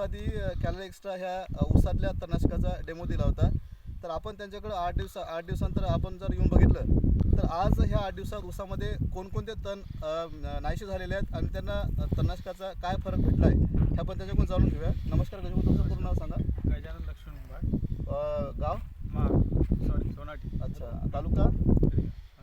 दिवसाआधी calorie extra ह्या ऊसातल्या तणनाशकाचा डेमो दिला होता. तर आपण त्यांच्याकडे 8 दिवसानंतर आपण जर येऊन बघितलं तर आज ह्या 8 दिवसात ऊसामध्ये कोणकोणते तण नाहीसे झालेले आहेत आणि त्यांना तणनाशकाचा काय फरक भेटला आहे हे आपण त्याच्याकडून जाणून घेऊया. नमस्कार गजभाऊ, तुमचं पूर्ण नाव सांगा. गजानन लक्ष्मण मुंबाड, गाव सोनाटी. अच्छा, तालुका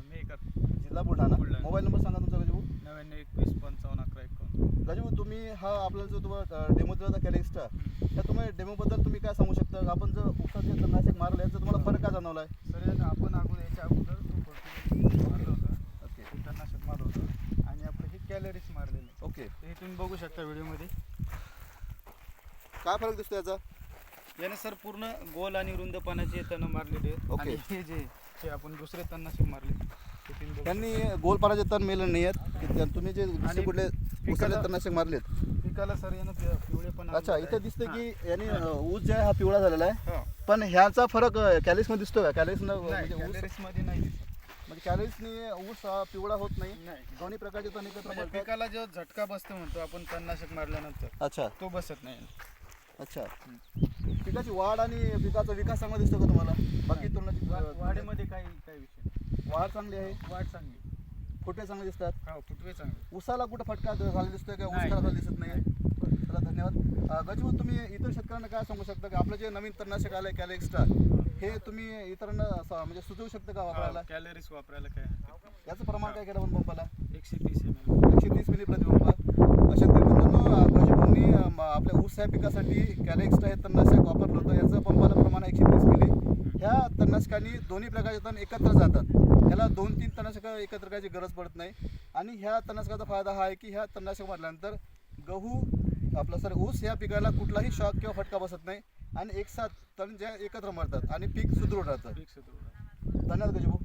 मेकर, जिल्हा बुलढाणा. मोबाईल नंबर सांगा तुमचा गजभाऊ. 9921551151. गजभाऊ, तुम्ही हा आपल्याला जो तुम्हाला डेमो दिला होता कॅलरी एक्स्ट्रा, त्या तुम्ही डेमोबद्दल तुम्ही काय सांगू शकता? आपण जर ऊसाचे तणनाशक मारलं याचा तुम्हाला फरक काय जाणवला आहे? सर आपण याच्या अगोदर मारलं होतं. ओके, तणनाशक मारलं होतं आणि आपलं हे कॅलरीज मारलेले. ओके, हे तुम्ही बघू शकता व्हिडिओमध्ये. काय फरक दिसतो याचा? याने सर पूर्ण गोल आणि रुंद पानाचे तण मारलेले आहेत. ओके. आणि हे आपण दुसरे तणनाशक मारले ते तुम्ही बघू त्यांनी गोल पानाचे तण मेले नाही आहेत. तुम्ही जे दुसरे कुठले ऊसाचे तणनाशक मारलेत? पिकाला सर यानं पिवळे पण. अच्छा, इथे दिसतं की याने ऊस जे आहे हा पिवळा झालेला आहे, हो. पण ह्याचा फरक कॅलरीज मध्ये दिसतो का? कॅलरीज नाही, कॅलरीज मध्ये नाही दिसत. म्हणजे कॅलरीजनी ऊस हा पिवळा होत नाही. नाही. दोन्ही प्रकारचे तण एकत्र म्हणजे मारतात. पिकाला जो झटका बसतो म्हणतो आपण तणनाशक मारल्यानंतर, अच्छा तो बसत नाही. अच्छा, पिकाची वाढ आणि पिकाचा विकास चांगला दिसतो का तुम्हाला? बाकी तुलनाची वाढीमध्ये काही विषय. वाढ चांगली आहे, वाढ चांगली, फुटे चांगले दिसतात. हो, फुटवे चांगले. ऊसाला कुठं फटका झाला दिसतोय का? ऊस नाही. खराब झाला दिसत नाही. चला, धन्यवाद. गजभाऊ, तुम्ही इतर शेतकऱ्यांना काय सांगू शकता की आपलं जे नवीन तणनाशक आलंय कॅलरी एक्स्ट्रा, हे तुम्ही इतरांना म्हणजे सुचवू शकता का वापरायला? कॅलरीज वापरायला काय हरकत नाही. याचं प्रमाण काय केलं पण पंपाला? 130 ml. 130 मिली प्रति पंप. शेतकऱ्यांना गजभाऊंनी आपल्या ऊस या पिकासाठी कॅलरी एक्स्ट्रा हे तणनाशक वापरलं होतं. याचं पंपाला प्रमाण 130 मिली. ह्या तणनाशकांनी दोन्ही प्रकारचे तण एकत्र जातात. ह्याला 2-3 तणनाशकं एकत्र करायची गरज पडत नाही. आणि ह्या तणनाशकाचा फायदा हा आहे की ह्या तणनाशक मारल्यानंतर गहू आपला ऊस या पिकाला कुठलाही शॉक किंवा फटका बसत नाही आणि एक साथ तण जे एकत्र मारतात आणि पीक सुदृढ राहतं. पीक सुधारू. धन्यवाद गजभाऊ.